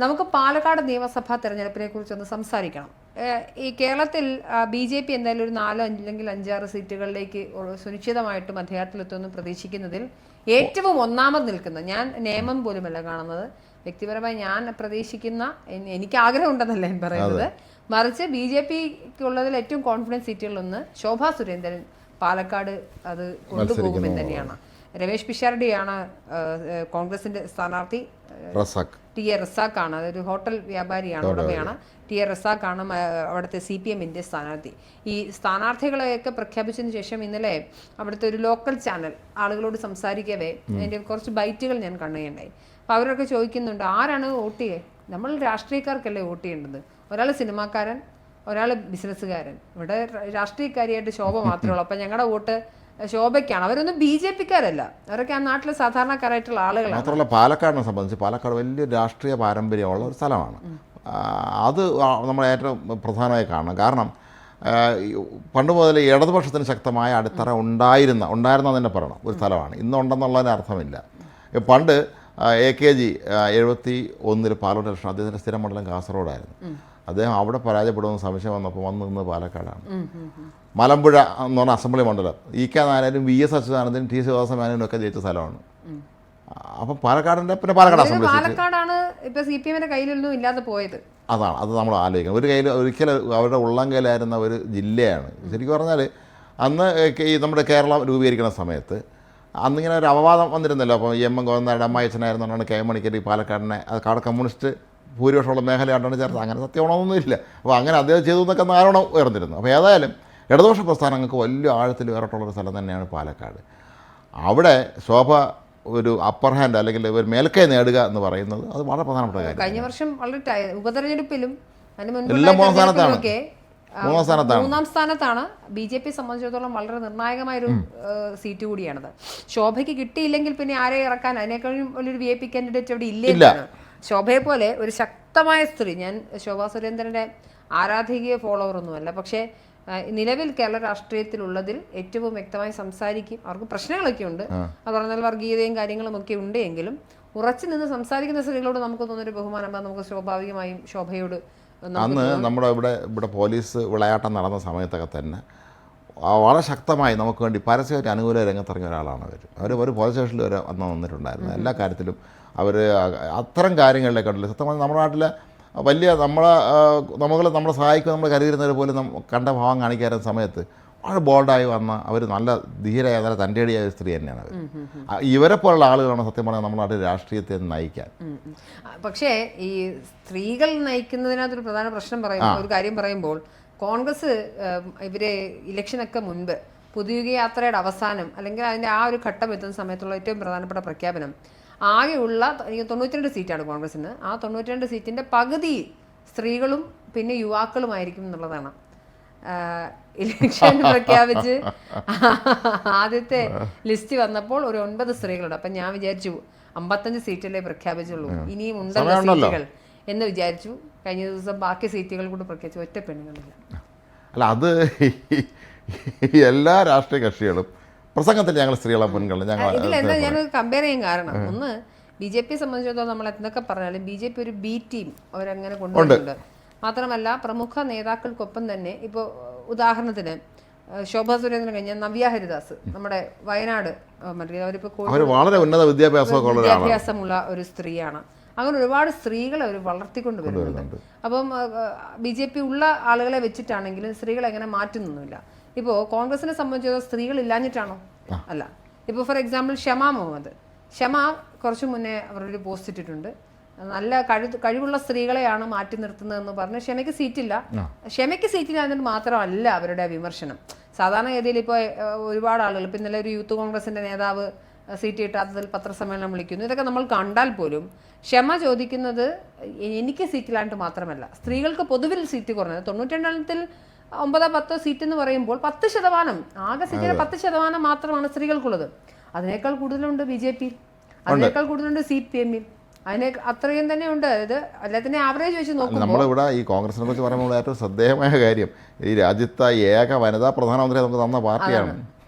നമുക്ക് പാലക്കാട് നിയമസഭാ തെരഞ്ഞെടുപ്പിനെ കുറിച്ചൊന്ന് സംസാരിക്കണം. ഈ കേരളത്തിൽ BJP എന്തായാലും ഒരു 4 അല്ലെങ്കിൽ 5-6 സീറ്റുകളിലേക്ക് സുനിശ്ചിതമായിട്ടും അധികാരത്തിലെത്തുമെന്ന് പ്രതീക്ഷിക്കുന്നതിൽ ഏറ്റവും ഒന്നാമത് നിൽക്കുന്ന, ഞാൻ നിയമം പോലുമല്ല കാണുന്നത്, വ്യക്തിപരമായി ഞാൻ പ്രതീക്ഷിക്കുന്ന, എനിക്ക് ആഗ്രഹമുണ്ടെന്നല്ല ഞാൻ പറയുന്നത്, മറിച്ച് BJPക്കുള്ളതിൽ ഏറ്റവും കോൺഫിഡൻസ് സീറ്റുകളിലൊന്ന് ശോഭാ സുരേന്ദ്രൻ പാലക്കാട് അത് കൊണ്ടുപോകുമെന്ന് തന്നെയാണ്. രമേശ് പിഷാരടിയാണ് കോൺഗ്രസിന്റെ സ്ഥാനാർത്ഥി. ടി എ റസാഖാണ്, അതൊരു ഹോട്ടൽ വ്യാപാരിയാണ്, ഉടമയാണ്. ടി എ റസാഖാണ് അവിടുത്തെ CPMന്റെ സ്ഥാനാർത്ഥി. ഈ സ്ഥാനാർത്ഥികളെയൊക്കെ പ്രഖ്യാപിച്ചതിന് ശേഷം ഇന്നലെ അവിടുത്തെ ഒരു ലോക്കൽ ചാനൽ ആളുകളോട് സംസാരിക്കവേ അതിൻ്റെ കുറച്ച് ബൈറ്റുകൾ ഞാൻ കാണുകയുണ്ടായി. അപ്പോൾ അവരൊക്കെ ചോദിക്കുന്നുണ്ട്, ആരാണ് വോട്ട് ചെയ്യുക? നമ്മൾ രാഷ്ട്രീയക്കാർക്കല്ലേ വോട്ട് ചെയ്യേണ്ടത്? ഒരാൾ സിനിമാക്കാരൻ, ഒരാൾ ബിസിനസ്സുകാരൻ. ഇവിടെ രാഷ്ട്രീയക്കാരിയായിട്ട് ശോഭ മാത്രമേ ഉള്ളൂ. അപ്പം ഞങ്ങളുടെ വോട്ട് ശോഭയ്ക്കാണ്. അവരൊന്നും BJPക്കാരല്ല, അവരൊക്കെ ആ നാട്ടിലെ സാധാരണക്കാരായിട്ടുള്ള ആളുകളാണ്. മാത്രമല്ല പാലക്കാടിനെ സംബന്ധിച്ച് പാലക്കാട് വലിയ രാഷ്ട്രീയ പാരമ്പര്യമുള്ള ഒരു സ്ഥലമാണ്. അത് നമ്മൾ ഏറ്റവും പ്രധാനമായി കാണണം. കാരണം പണ്ട് മുതൽ ഇടതുപക്ഷത്തിന് ശക്തമായ അടിത്തറ ഉണ്ടായിരുന്ന തന്നെ പറയണം ഒരു സ്ഥലമാണ്. ഇന്നുണ്ടെന്നുള്ളതിന് അർത്ഥമില്ല. പണ്ട് AKG 71 പാർലമെന്റ് ഇലക്ഷൻ അദ്ദേഹത്തിൻ്റെ സ്ഥിരം മണ്ഡലം കാസർഗോഡായിരുന്നു. അദ്ദേഹം അവിടെ പരാജയപ്പെടുമെന്ന് സംശയം വന്നപ്പോൾ വന്ന് നിന്നത് പാലക്കാടാണ്. മലമ്പുഴ എന്ന് പറഞ്ഞ അസംബ്ലി മണ്ഡലം EK നായരും VS അച്യുതാനന്ദനും T ശിവദാസമേനോനും ഒക്കെ ജയിച്ച സ്ഥലമാണ്. അപ്പം പാലക്കാടിൻ്റെ പിന്നെ പാലക്കാട് അസംബ്ലി പാലക്കാടാണ് ഇപ്പോൾ CPMന്റെ കയ്യിലൊന്നും ഇല്ലാതെ പോയത്. അതാണ്, അത് നമ്മൾ ആലോചിക്കണം. ഒരു കയ്യിൽ ഒരിക്കലും അവരുടെ ഉള്ളം കയ്യിലായിരുന്ന ഒരു ജില്ലയാണ്. ശരിക്കും പറഞ്ഞാൽ അന്ന് ഈ നമ്മുടെ കേരളം രൂപീകരിക്കുന്ന സമയത്ത് അന്നിങ്ങനെ ഒരു അപവാദം വന്നിരുന്നല്ലോ. അപ്പോൾ EM ഗോവിന്ദയുടെ അമ്മായിച്ചനായിരുന്നാണ് KM മണിക്കർ പാലക്കാടിനെ അവിടെ കമ്മ്യൂണിസ്റ്റ് ഭൂരിപക്ഷമുള്ള മേഖലയായിട്ടാണ് ചേർത്തത്. അങ്ങനെ സത്യമാണോന്നൊന്നുമില്ല. അപ്പോൾ അങ്ങനെ അദ്ദേഹം ചെയ്തു എന്നൊക്കെ ആരോണം ഉയർന്നിരുന്നു. അപ്പോൾ ഏതായാലും ഇടതുപക്ഷ പ്രസ്ഥാനങ്ങൾക്ക് വലിയ ആഴത്തിൽ വേറിട്ടുള്ളൊരു സ്ഥലം തന്നെയാണ് പാലക്കാട്. അവിടെ ശോഭ ഒരു അപ്പർ ഹാൻഡ് അല്ലെങ്കിൽ ഒരു മേൽക്കൈ നേടുക എന്ന് പറയുന്നത് അത് വളരെ പ്രധാനപ്പെട്ട കാര്യം. കഴിഞ്ഞ വർഷം വളരെ ഉപതെരഞ്ഞെടുപ്പിലും എല്ലാം മൂന്നാം സ്ഥാനത്താണ്. BJP സംബന്ധിച്ചിടത്തോളം വളരെ നിർണായകമായൊരു സീറ്റ് കൂടിയാണത്. ശോഭയ്ക്ക് കിട്ടിയില്ലെങ്കിൽ പിന്നെ ആരെ ഇറക്കാൻ, അതിനേക്കാളും വലിയൊരു VIP കാൻഡിഡേറ്റ് അവിടെ ഇല്ല. ശോഭയെ പോലെ ഒരു ശക്തമായ സ്ത്രീ, ഞാൻ ശോഭാ സുരേന്ദ്രന്റെ ആരാധികയോ ഫോളോവർ ഒന്നുമല്ല, പക്ഷേ നിലവിൽ കേരള രാഷ്ട്രീയത്തിലുള്ളതിൽ ഏറ്റവും വ്യക്തമായി സംസാരിക്കും. അവർക്ക് പ്രശ്നങ്ങളൊക്കെ ഉണ്ട്, അത് പറഞ്ഞാൽ വർഗീയതയും കാര്യങ്ങളും ഒക്കെ ഉണ്ട്. എങ്കിലും ഉറച്ചു നിന്ന് സംസാരിക്കുന്ന സ്ത്രീകളോട് നമുക്ക് തോന്നുന്നൊരു ബഹുമാനം നമുക്ക് സ്വാഭാവികമായും ശോഭയോട്. അന്ന് നമ്മുടെ ഇവിടെ പോലീസ് വിളയാട്ടം നടന്ന സമയത്തൊക്കെ തന്നെ വളരെ ശക്തമായി നമുക്ക് വേണ്ടി പരസ്യമായിട്ട് അനുകൂല രംഗത്തിറങ്ങിയ ഒരാളാണ് അവർ ഒരു പോലീസ് സ്റ്റേഷനിൽ വരെ വന്നിട്ടുണ്ടായിരുന്നു. എല്ലാ കാര്യത്തിലും അവർ അത്തരം കാര്യങ്ങളിലേക്ക് ഉണ്ടല്ലോ. സത്യമായി നമ്മുടെ നാട്ടിലെ വലിയ നമ്മളെ സഹായിക്കും നമ്മൾ കരുതിയിരുന്നവർ പോലും കണ്ട ഭാവം കാണിക്കാറുന്ന സമയത്ത് വളരെ ബോൾഡായി വന്ന അവർ നല്ല ധീരയായ നല്ല തൻ്റെടിയായ സ്ത്രീ തന്നെയാണ് അവർ. ഇവരെ പോലുള്ള ആളുകളാണ് സത്യം പറഞ്ഞാൽ നമ്മുടെ നാട്ടിൽ രാഷ്ട്രീയത്തെ നയിക്കാൻ. പക്ഷേ ഈ സ്ത്രീകൾ നയിക്കുന്നതിനകത്തൊരു പ്രധാന പ്രശ്നം ഒരു കാര്യം പറയുമ്പോൾ, കോൺഗ്രസ് ഇവരെ ഇലക്ഷനൊക്കെ മുൻപ് പുതുയുഗ യാത്രയുടെ അവസാനം അല്ലെങ്കിൽ അതിൻ്റെ ആ ഒരു ഘട്ടം എത്തുന്ന സമയത്തുള്ള ഏറ്റവും പ്രധാനപ്പെട്ട പ്രഖ്യാപനം, ആകെയുള്ള 92 സീറ്റാണ് കോൺഗ്രസിന്. ആ 92 സീറ്റിൻ്റെ പകുതി സ്ത്രീകളും പിന്നെ യുവാക്കളുമായിരിക്കും എന്നുള്ളതാണ്. ഇലക്ഷൻ പ്രഖ്യാപിച്ച് ആദ്യത്തെ ലിസ്റ്റ് വന്നപ്പോൾ ഒരു 9 സ്ത്രീകളുണ്ട്. അപ്പം ഞാൻ വിചാരിച്ചു 55 സീറ്റല്ലേ പ്രഖ്യാപിച്ചുള്ളൂ, ഇനിയും ഉണ്ടല്ലോ സീറ്റുകൾ എന്ന് വിചാരിച്ചു. കഴിഞ്ഞ ദിവസം ബാക്കി സീറ്റുകൾ കൂടി പ്രഖ്യാപിച്ചു. ഒറ്റ പെണ്ണുങ്ങളില്ല. അല്ല, അത് എല്ലാ രാഷ്ട്രീയ കക്ഷികളും പ്രസംഗത്തിൽ ഞങ്ങൾ സ്ത്രീകളെ മുൻഗണന ഇതിലെന്താ ഞാൻ കമ്പയർ ചെയ്യാൻ കാരണം, ഒന്ന് BJP സംബന്ധിച്ചിടത്തോളം നമ്മൾ എന്തൊക്കെ പറഞ്ഞാലും BJP ഒരു B ടീം അവരങ്ങനെ കൊണ്ടുവരുന്നുണ്ട്. മാത്രമല്ല പ്രമുഖ നേതാക്കൾക്കൊപ്പം തന്നെ ഇപ്പോൾ ഉദാഹരണത്തിന് ശോഭാ സുരേന്ദ്രൻ കഴിഞ്ഞ നവ്യ ഹരിദാസ് നമ്മുടെ വയനാട് വളരെ ഉന്നത വിദ്യാഭ്യാസമുള്ള ഒരു സ്ത്രീയാണ്. അങ്ങനെ ഒരുപാട് സ്ത്രീകളെ അവർ വളർത്തിക്കൊണ്ട് വരുന്നുണ്ട്. അപ്പം BJP ഉള്ള ആളുകളെ വെച്ചിട്ടാണെങ്കിലും സ്ത്രീകളെ എങ്ങനെ മാറ്റുന്നൊന്നുമില്ല. ഇപ്പോൾ കോൺഗ്രസിനെ സംബന്ധിച്ചിടത്തോളം സ്ത്രീകൾ ഇല്ലാഞ്ഞിട്ടാണോ? അല്ല. ഇപ്പോൾ ഫോർ എക്സാമ്പിൾ ഷമ മുഹമ്മദ്, കുറച്ച് മുന്നേ അവരൊരു പോസ്റ്റ് ഇട്ടിട്ടുണ്ട്, നല്ല കഴിവുള്ള സ്ത്രീകളെയാണ് മാറ്റി നിർത്തുന്നതെന്ന് പറഞ്ഞ്. ക്ഷമയ്ക്ക് സീറ്റില്ല എന്നിട്ട് മാത്രമല്ല അവരുടെ വിമർശനം. സാധാരണഗതിയിൽ ഇപ്പോൾ ഒരുപാട് ആളുകൾ, ഇപ്പം ഇന്നലെ ഒരു യൂത്ത് കോൺഗ്രസിൻ്റെ നേതാവ് സീറ്റ് കിട്ടാത്തതിൽ പത്രസമ്മേളനം വിളിക്കുന്നു. ഇതൊക്കെ നമ്മൾ കണ്ടാൽ പോലും ക്ഷമ ചോദിക്കുന്നത് എനിക്ക് സീറ്റിലായിട്ട് മാത്രമല്ല, സ്ത്രീകൾക്ക് പൊതുവിൽ സീറ്റ് കുറഞ്ഞത് 92 9-10 സീറ്റ് എന്ന് പറയുമ്പോൾ 10%, ആകെ സീറ്റിലെ 10% മാത്രമാണ് സ്ത്രീകൾക്കുള്ളത്. അതിനേക്കാൾ കൂടുതലുണ്ട് BJP, അതിനേക്കാൾ കൂടുതലുണ്ട് CPM, അതിനെ അത്രയും തന്നെ ഉണ്ട്. അതായത് എല്ലാത്തിനെ ആവറേജ് വെച്ച് നോക്കുമ്പോൾ നമ്മളിവിടെ ഈ കോൺഗ്രസിനെ കുറിച്ച് പറയുമ്പോൾ ഏറ്റവും ശ്രദ്ധേയമായ കാര്യം ഈ രാജ്യത്തെ ഏക വനിതാ പ്രധാനമന്ത്രി നമുക്ക് തന്ന പാർട്ടിയാണ്.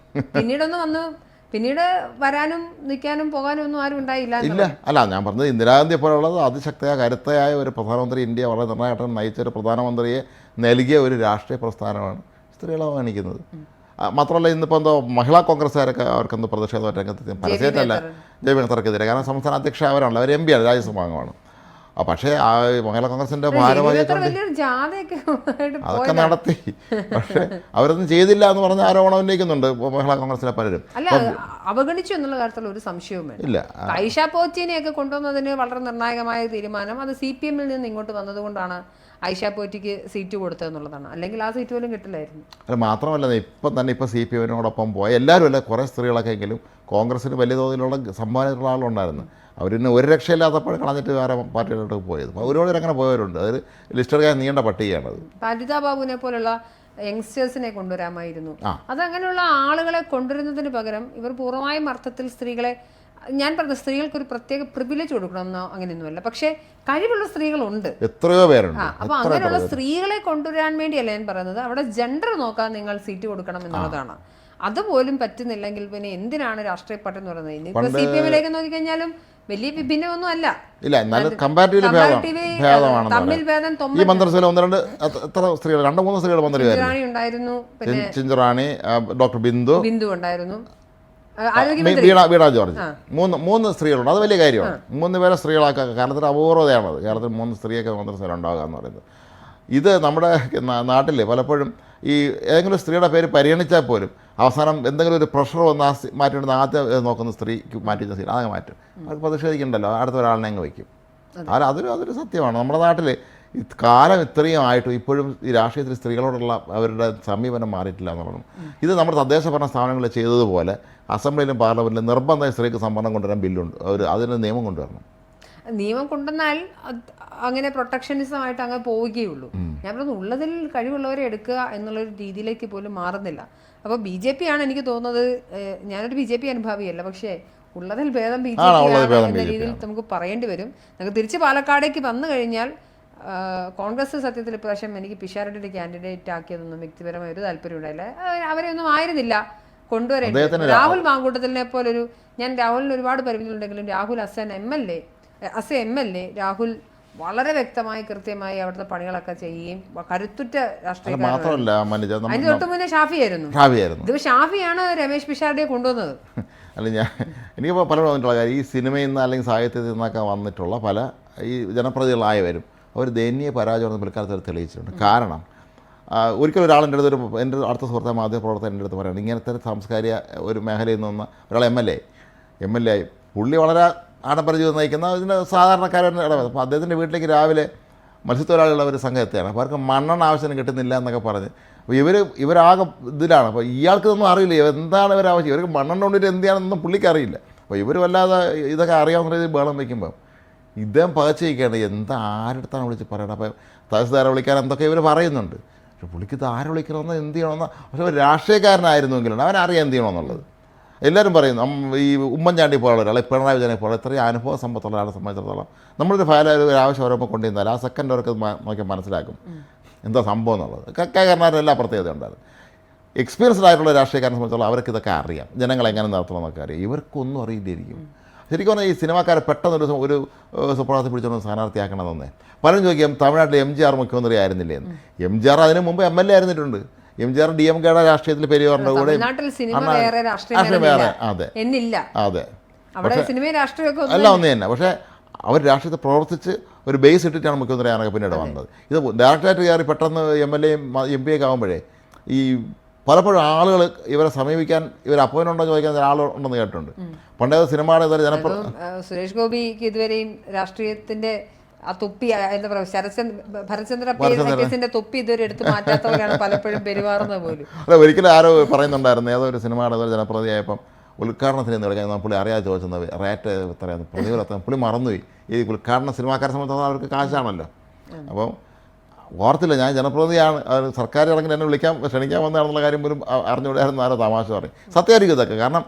പിന്നീടൊന്ന് വന്ന് പിന്നീട് വരാനും നിൽക്കാനും പോകാനും ഒന്നും ആരും ഉണ്ടായില്ല ഇല്ല. അല്ല, ഞാൻ പറഞ്ഞത് ഇന്ദിരാഗാന്ധിയെ പോലുള്ളത് അതിശക്തയായ കരുത്തയായ ഒരു പ്രധാനമന്ത്രി, ഇന്ത്യ വളരെ നിർണായകം നയിച്ച ഒരു പ്രധാനമന്ത്രിയെ നൽകിയ ഒരു രാഷ്ട്രീയ പ്രസ്ഥാനമാണ് സ്ത്രീകൾ അവഗണിക്കുന്നത്. മാത്രമല്ല, ഇന്നിപ്പോൾ എന്തോ മഹിളാ കോൺഗ്രസ്സുകാരൊക്കെ അവർക്കെന്തോ പ്രതിഷേധ രംഗത്ത് പരസ്യമായിട്ടല്ല ജെ.പി. നദ്ദയ്ക്കെതിരെ. കാരണം സംസ്ഥാന അധ്യക്ഷ അവരാണല്ലോ, അവർ MP ആണ്, രാജ്യസഭാ അംഗമാണ്. പക്ഷേ ആ മഹിളാ കോൺഗ്രസിൻ്റെ ഭാരവാഹി അതൊക്കെ നടത്തി. പക്ഷേ അവരൊന്നും ചെയ്തില്ല എന്ന് പറഞ്ഞ ആരോപണം ഉന്നയിക്കുന്നുണ്ട് മഹിളാ കോൺഗ്രസിലെ പലരും. അല്ല, അവഗണിച്ചു എന്നുള്ള കാര്യത്തിൽ ഒരു സംശയവും ഇല്ല. ഐഷ പോറ്റിനെയൊക്കെ കൊണ്ടുവന്നതിന് വളരെ നിർണായകമായ തീരുമാനം അത് CPM-ൽ നിന്ന് ഇങ്ങോട്ട് വന്നതുകൊണ്ടാണ് ഐഷ പോറ്റിക്ക് സീറ്റ് കൊടുത്തതെന്നുള്ളതാണ്. അല്ലെങ്കിൽ ആ സീറ്റ് പോലും കിട്ടില്ലായിരുന്നു. അല്ല, മാത്രമല്ല ഇപ്പോൾ CPM-നോടൊപ്പം പോയ എല്ലാവരും അല്ല, കുറേ സ്ത്രീകളൊക്കെ എങ്കിലും കോൺഗ്രസ്സിന് വലിയ തോതിലുള്ള സംഭാവനയുള്ള ആളുണ്ടായിരുന്നു. അവരിന്ന് ഒരു രക്ഷയില്ലാത്തപ്പോൾ കളഞ്ഞിട്ട് വേറെ പാർട്ടിയിലോട്ട് പോയത്. ഒരുപാട് അങ്ങനെ പോയവരുണ്ട്. അതൊരു ലിസ്റ്റഡ് നീണ്ട പട്ടികയാണത്. അനിതാ ബാബുവിനെ പോലുള്ള യങ്സ്റ്റേഴ്സിനെ കൊണ്ടുവരാമായിരുന്നു. അതങ്ങനെയുള്ള ആളുകളെ കൊണ്ടുവരുന്നതിന് പകരം ഇവർ പൂർണ്ണമായും അർത്ഥത്തിൽ സ്ത്രീകളെ, ഞാൻ പറഞ്ഞ സ്ത്രീകൾക്ക് ഒരു പ്രത്യേക പ്രിവിലേജ് കൊടുക്കണമെന്നോ അങ്ങനെയൊന്നുമല്ല, പക്ഷേ കഴിവുള്ള സ്ത്രീകളുണ്ട്, എത്രയോ പേരുണ്ട്. അപ്പൊ അങ്ങനെയുള്ള സ്ത്രീകളെ കൊണ്ടുവരാൻ വേണ്ടിയല്ല ഞാൻ പറയുന്നത്, അവിടെ ജെൻഡർ നോക്കാൻ നിങ്ങൾ സീറ്റ് കൊടുക്കണം എന്നുള്ളതാണ്. അതുപോലും പറ്റുന്നില്ലെങ്കിൽ പിന്നെ എന്തിനാണ് രാഷ്ട്രീയ പാർട്ടി എന്ന് പറയുന്നത്? ഇനിയിപ്പോ CPM-ലേക്ക് നോക്കിക്കഴിഞ്ഞാലും വലിയ വിഭിന്നമൊന്നും അല്ല. ഇല്ല, എന്നാലും കമ്പാരിറ്റീവ്ലി തമ്മിൽ ഭേദം. ഈ മന്ത്രിസഭയിൽ ഒന്ന് രണ്ട് എത്ര സ്ത്രീകൾ, 2-3 സ്ത്രീകൾ മന്ത്രിയായിരുന്നു. ഉണ്ടായിരുന്നു, പിന്നെ ചിഞ്ചുറാണി, ഡോക്ടർ ബിന്ദു ഉണ്ടായിരുന്നു, വീണ ജോർജ്, 3 സ്ത്രീകളുണ്ട്. അത് വലിയ കാര്യമാണ്. 3 പേരെ സ്ത്രീകളാക്കുക കേരളത്തിൽ അപൂർവതയാണത്. കേരളത്തിൽ 3 സ്ത്രീയൊക്കെ മന്ത്രിസഭയിൽ ഉണ്ടാകുക എന്ന് പറയുന്നത്. ഇത് നമ്മുടെ നാട്ടിൽ പലപ്പോഴും ഈ ഏതെങ്കിലും സ്ത്രീയുടെ പേര് പരിഗണിച്ചാൽ പോലും അവസാനം എന്തെങ്കിലും ഒരു പ്രഷർ വന്ന് മാറ്റിയിട്ട് ആദ്യം നോക്കുന്ന സ്ത്രീക്ക് മാറ്റിച്ച സ്ത്രീ അതങ്ങ് മാറ്റും. അവർക്ക് പ്രതിഷേധിക്കണ്ടല്ലോ, അടുത്ത ഒരാളിനെ അങ്ങ് വയ്ക്കും. അതൊരു സത്യമാണ്. നമ്മുടെ നാട്ടിൽ കാലം ഇത്രയും ആയിട്ടും ഇപ്പോഴും ഈ രാഷ്ട്രീയത്തിൽ സ്ത്രീകളോടുള്ള അവരുടെ സമീപനം മാറിയിട്ടില്ല എന്നുള്ളതാണ്. ഇത് നമ്മുടെ തദ്ദേശ ഭരണ സ്ഥാപനങ്ങളിൽ ചെയ്തതുപോലെ അസംബ്ലിയിലും പാർലമെൻറ്റിലും നിർബന്ധമായി സ്ത്രീക്ക് സംവരണം കൊണ്ടുവരാൻ ബില്ലുണ്ട്. അതിന് നിയമം കൊണ്ടുവരണം. നിയമം കൊണ്ടുവന്നാൽ അങ്ങനെ പ്രൊട്ടക്ഷനിസമായിട്ട് അങ്ങ് പോവുകയുള്ളൂ. ഞാൻ പറഞ്ഞു, ഉള്ളതിൽ കഴിവുള്ളവരെ എടുക്കുക എന്നുള്ളൊരു രീതിയിലേക്ക് പോലും മാറുന്നില്ല. അപ്പോൾ BJP ആണ് എനിക്ക് തോന്നുന്നത്. ഞാനൊരു BJP അനുഭാവിയല്ല, പക്ഷേ ഉള്ളതിൽ ഭേദം BJP എന്ന രീതിയിൽ നമുക്ക് പറയേണ്ടി വരും. നമുക്ക് തിരിച്ച് പാലക്കാടേക്ക് വന്നു കഴിഞ്ഞാൽ കോൺഗ്രസ് സത്യത്തിൽ ഇപ്രാവശ്യം എനിക്ക് പിഷാരടിയുടെ കാൻഡിഡേറ്റ് ആക്കിയതൊന്നും വ്യക്തിപരമായ ഒരു താല്പര്യം ഉണ്ടായില്ല. അവരെയൊന്നും ആയിരുന്നില്ല കൊണ്ടുവരേണ്ടത്. രാഹുൽ മാങ്കൂട്ടത്തിനെ പോലൊരു, ഞാൻ രാഹുലിന് ഒരുപാട് പരിമിതികളുണ്ടെങ്കിലും രാഹുൽ MLA രാഹുൽ വളരെ വ്യക്തമായി കൃത്യമായി അവിടുത്തെ പണികളൊക്കെ ചെയ്യുകയും കരുത്തുറ്റ രാഷ്ട്രീയക്കാരൻ. അതിന് തൊട്ട് മുന്നേ ഷാഫിയായിരുന്നു. ഇത് ഷാഫിയാണ് രമേശ് പിഷാരടിയെ കൊണ്ടുവന്നത്. അല്ല, എനിക്ക് പലരും വന്നിട്ടുള്ള കാര്യം, ഈ സിനിമയിൽ നിന്ന് അല്ലെങ്കിൽ സാഹിത്യത്തിൽ നിന്നൊക്കെ വന്നിട്ടുള്ള പല ഈ ജനപ്രതിനിധികളായവരും അവർ ദയനീയ പരാജയം പിൽക്കാലത്ത് തെളിയിച്ചിട്ടുണ്ട്. കാരണം ഒരിക്കലും ഒരാൾ എൻ്റെ അടുത്ത സുഹൃത്തെ മാധ്യമപ്രവർത്തകൻ എൻ്റെ അടുത്ത് പറയുന്നത്, ഇങ്ങനത്തെ സാംസ്കാരിക ഒരു മേഖലയിൽ നിന്ന് ഒരാൾ MLA ആയി, പുള്ളി വളരെ ആഡംബര ജീവിതം നയിക്കുന്ന ഇതിന് സാധാരണക്കാരൻ ഇടപെടും. അപ്പോൾ അദ്ദേഹത്തിൻ്റെ വീട്ടിലേക്ക് രാവിലെ മത്സ്യത്തൊഴിലാളികളുടെ ഒരു സംഘം എത്തുകയാണ്. അപ്പോൾ അവർക്ക് മണ്ണെണ്ണ ആവശ്യം കിട്ടുന്നില്ല എന്നൊക്കെ പറഞ്ഞ്, അപ്പോൾ ഇവരാകെ ഇതിലാണ്. അപ്പോൾ ഇയാൾക്കൊന്നും അറിയില്ല എന്താണ് ഇവരാവശ്യം, ഇവർക്ക് മണ്ണെണ്ണ കൊണ്ടിട്ട് എന്തിനാണെന്നൊന്നും പുള്ളിക്ക് അറിയില്ല. അപ്പോൾ ഇവർ വല്ലാതെ ഇതൊക്കെ അറിയാവുന്ന രീതിയിൽ ബഹളം വയ്ക്കുമ്പോൾ ഇദ്ദേഹം പകച്ചിരിക്കുകയാണ്, എന്താ ആരെടുത്താണ് വിളിച്ച് പറയണം. അപ്പോൾ തഹസിൽദാരെ വിളിക്കാൻ എന്തൊക്കെ ഇവർ പറയുന്നുണ്ട്. പക്ഷേ പുള്ളിക്ക് ഇത് ആരെ വിളിക്കണമെന്നോ എന്ത് ചെയ്യണമെന്നോ, പക്ഷേ ഒരു രാഷ്ട്രീയക്കാരനായിരുന്നുവെങ്കിലും അവനറിയാം എന്ത് ചെയ്യണമെന്നുള്ളത്. എല്ലാവരും പറയുന്നു, ഈ ഉമ്മൻചാണ്ടി പോലുള്ള ഒരാൾ, പിണറായി വിജയനെ പോലെ ഇത്രയും അനുഭവ സമ്പത്തുള്ള ആളെ സംബന്ധിച്ചിടത്തോളം നമ്മളൊരു ഫയൽ ഒരു ആവശ്യം വരുമ്പോൾ കൊണ്ടുവന്നാൽ ആ സെക്കൻഡ് അവർക്ക് നോക്കിയാൽ മനസ്സിലാക്കും എന്താ സംഭവം എന്നുള്ളത്. കക്കാരന്മാരുടെ എല്ലാ പ്രത്യേകത ഉണ്ടായിരുന്നു. എക്സ്പീരിയൻസ്ഡ് ആയിട്ടുള്ള രാഷ്ട്രീയക്കാരനെ സംബന്ധിച്ചിടത്തോളം അവർക്ക് ഇതൊക്കെ അറിയാം, ജനങ്ങളെ എങ്ങനെ നടത്തണമെന്നൊക്കെ അറിയാം. ഇവർക്കൊന്നും അറിയില്ലായിരിക്കും. ശരിക്കും പറഞ്ഞാൽ ഈ സിനിമാക്കാരെ പെട്ടെന്ന് ഒരു സുപ്രഭാതത്തിൽ പിടിച്ചോണ്ട് സ്ഥാനാർത്ഥിയാക്കണമെന്നേ പലരും ചോദിക്കാം. തമിഴ്നാട്ടിൽ MGR മുഖ്യമന്ത്രി ആയിരുന്നില്ലേ എന്ന്. MGR അതിന് മുമ്പ് MLA ആയിരുന്നിട്ടുണ്ട്. MGR DMKയുടെ രാഷ്ട്രീയത്തിൽ പെരിയോറിന്റെ കൂടെ എല്ലാം ഒന്ന് തന്നെ. പക്ഷേ അവർ രാഷ്ട്രീയത്തിൽ പ്രവർത്തിച്ച് ഒരു ബേസ് ഇട്ടിട്ടാണ് മുഖ്യമന്ത്രി ആകാനൊക്കെ പിന്നീട് വന്നത്. ഇത് ഡയറക്റ്റായിട്ട് കയറി പെട്ടെന്ന് MLA MP ഒക്കെ ആകുമ്പോഴേ ഈ പലപ്പോഴും ആളുകൾ ഇവരെ സമീപിക്കാൻ, ഇവർ അപ്പോയിന്റ് ഉണ്ടോ ചോദിക്കാൻ ഒരാളുണ്ടെന്ന് കേട്ടിട്ടുണ്ട്. പണ്ടേ സിനിമയുടെ സുരേഷ് ഗോപിക്ക് ഇതുവരെയും രാഷ്ട്രീയത്തിന്റെ ആ തൊപ്പി എന്താ പറയുക, ഭരചന്ദ്രന്റെ തൊപ്പി ഇതുവരെ എടുത്ത് മാറ്റാത്തവരാണ് പലപ്പോഴും പെരുമാറുന്നത് പോലും. അല്ല, ഒരിക്കലും ആരോ പറയുന്നുണ്ടായിരുന്നു, ഏതോ ഒരു സിനിമയുടെ ജനപ്രതിയായപ്പം ഉദ്ഘാടനത്തിന് എന്ന് കളിക്കാൻ പുള്ളി അറിയാതെ ചോദിച്ചത് റേറ്റ് എത്രയാണ്, പ്രതിഫലം പുള്ളി മറന്നുപോയി. ഈ ഉദ്ഘാടന സിനിമാക്കാരെ സംബന്ധിച്ച് അവർക്ക് കാശാണല്ലോ. അപ്പം ഓർത്തില്ല, ഞാൻ ജനപ്രതിനിധിയാണ്, സർക്കാർ ഇറങ്ങി എന്നെ ക്ഷണിക്കാൻ വന്നതാണെന്നുള്ള കാര്യം പോലും അറിഞ്ഞുകൂടായിരുന്നു. ആരോ തമാശ പറയും. സത്യമായിരിക്കും ഇതൊക്കെ. കാരണം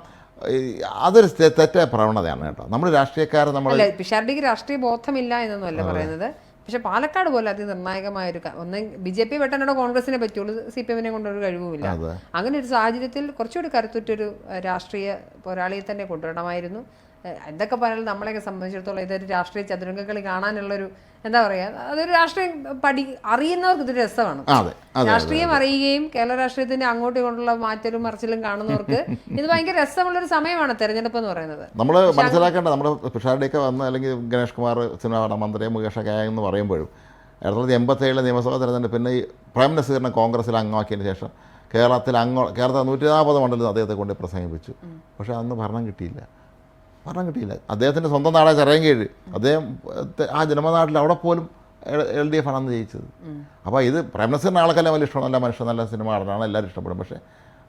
അതൊരു തെറ്റായ പ്രവണതയാണ് കേട്ടോ. നമ്മൾ രാഷ്ട്രീയക്കാരെ നമ്മൾ പിഷാരടിക്ക് രാഷ്ട്രീയ ബോധമില്ല എന്നൊന്നുമല്ല പറയുന്നത്. പക്ഷെ പാലക്കാട് പോലെ അതിനിർണായകമായ ഒരു ഒന്ന് BJP വെട്ടാനോ കോൺഗ്രസിനെ പറ്റുള്ളൂ, CPM കൊണ്ടൊരു കഴിവുമില്ല. അങ്ങനെ ഒരു സാഹചര്യത്തിൽ കുറച്ചുകൂടി കരുത്തുറ്റൊരു രാഷ്ട്രീയ പോരാളിയെ തന്നെ കൊണ്ടുവരണമായിരുന്നു. എന്തൊക്കെ പറഞ്ഞാലും നമ്മളെയൊക്കെ സംബന്ധിച്ചിടത്തോളം ഇതൊരു രാഷ്ട്രീയ ചതുരംഗക്കളി കാണാനുള്ളൊരു എന്താ പറയുക, അതൊരു രാഷ്ട്രീയം അറിയുന്നവർക്ക് ഇതൊരു രസമാണ്. രാഷ്ട്രീയം അറിയുകയും കേരള രാഷ്ട്രീയത്തിന്റെ അങ്ങോട്ടും ഇങ്ങോട്ടുള്ള മാറ്റലും മറിച്ചിലും കാണുന്നവർക്ക് ഇത് ഭയങ്കര രസമുള്ളൊരു സമയമാണ് തെരഞ്ഞെടുപ്പ് എന്ന് പറയുന്നത്. നമ്മൾ മനസ്സിലാക്കേണ്ട, നമ്മുടെ പിഷാരടിയൊക്കെ വന്ന് അല്ലെങ്കിൽ ഗണേഷ് കുമാർ സിനിമ മന്ത്രി മുകേഷൊക്കെ എന്ന് പറയുമ്പോഴും 1987 നിയമസഭാ തെരഞ്ഞെടുപ്പിന് ഈ പ്രേം നസീറിനെ കോൺഗ്രസ്സിൽ അംഗമാക്കിയതിന് ശേഷം കേരളത്തിൽ 140 മണ്ഡലത്തിൽ അദ്ദേഹത്തെ കൊണ്ട് പ്രസംഗിപ്പിച്ചു. പക്ഷേ അന്ന് ഭരണം കിട്ടിയില്ല. അദ്ദേഹത്തിൻ്റെ സ്വന്തം നാടായ ചിറയൻകീഴ്, അദ്ദേഹം ആ ജന്മനാട്ടിൽ അവിടെ പോലും LDF ആണ് അന്ന് ജയിച്ചത്. അപ്പോൾ ഇത് പ്രേം നസീറിന് ആൾക്കെല്ലാം വലിയ ഇഷ്ടമാണ്, നല്ല മനുഷ്യൻ, നല്ല സിനിമ നടനാണ്, എല്ലാവരും ഇഷ്ടപ്പെടും. പക്ഷേ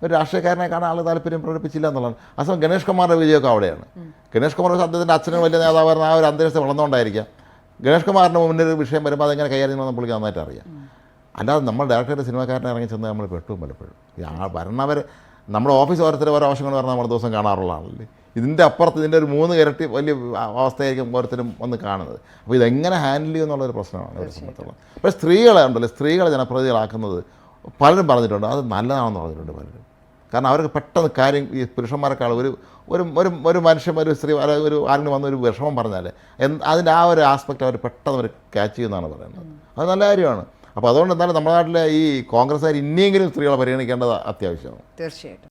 ഒരു രാഷ്ട്രീയക്കാരനെ കാണാൻ ആൾ താല്പര്യം പ്രകടിപ്പിച്ചില്ല എന്നുള്ളതാണ്. അസം ഗണേഷ് കുമാറിൻ്റെ വിജയമൊക്കെ അവിടെയാണ്. ഗണേഷ് കുമാർ അദ്ദേഹത്തിൻ്റെ അച്ഛനും വലിയ നേതാവായിരുന്ന ആ ഒരു അന്തരീക്ഷം വളർന്നുകൊണ്ടായിരിക്കാം ഗണേഷ് കുമാറിന് മുന്നിൽ ഒരു വിഷയം വരുമ്പോൾ അതെങ്ങനെ കൈകാര്യം ചെയ്യുന്നത് പുള്ളിക്ക് നന്നായിട്ട് അറിയാം. അല്ലാതെ നമ്മൾ ഡയറക്ടറായിട്ട് സിനിമക്കാരനെ ഇറങ്ങി ചെന്ന് നമ്മൾ പെട്ടും പലപ്പോഴും വരണവർ നമ്മുടെ ഓഫീസ് ഓരോരുത്തർ ഓരോ ആവശ്യങ്ങൾ പറഞ്ഞാൽ നമ്മൾ ദിവസം കാണാറുള്ള ആളല്ലേ. ഇതിൻ്റെ അപ്പുറത്ത് ഇതിൻ്റെ ഒരു 3 ഇരട്ടി വലിയ അവസ്ഥയായിരിക്കും ഓരോരുത്തരും വന്ന് കാണുന്നത്. അപ്പോൾ ഇതെങ്ങനെ ഹാൻഡിൽ ചെയ്യുക എന്നുള്ളൊരു പ്രശ്നമാണ് ഒരു സംബന്ധിച്ചുള്ളത്. അപ്പോൾ സ്ത്രീകളെ ഉണ്ടല്ലോ, സ്ത്രീകളെ ജനപ്രതിനിധികളാക്കുന്നത് പലരും പറഞ്ഞിട്ടുണ്ട്, അത് നല്ലതാണെന്ന് പറഞ്ഞിട്ടുണ്ട് പലരും. കാരണം അവർക്ക് പെട്ടെന്ന് കാര്യം ഈ പുരുഷന്മാരെക്കാൾ ഒരു മനുഷ്യൻ, ഒരു സ്ത്രീ, ഒരു ആരെങ്കിലും വന്നൊരു വിഷമം പറഞ്ഞാൽ അതിൻ്റെ ആ ഒരു ആസ്പെക്റ്റ് അവർ പെട്ടെന്ന് അവർ ക്യാച്ച് ചെയ്യുന്നതാണ് പറയുന്നത്. അത് നല്ല കാര്യമാണ്. അപ്പോൾ അതുകൊണ്ട് എന്തായാലും നമ്മുടെ നാട്ടിലെ ഈ കോൺഗ്രസ്സുകാർ ഇനിയെങ്കിലും സ്ത്രീകളെ പരിഗണിക്കേണ്ടത് അത്യാവശ്യമാണ്. തീർച്ചയായിട്ടും.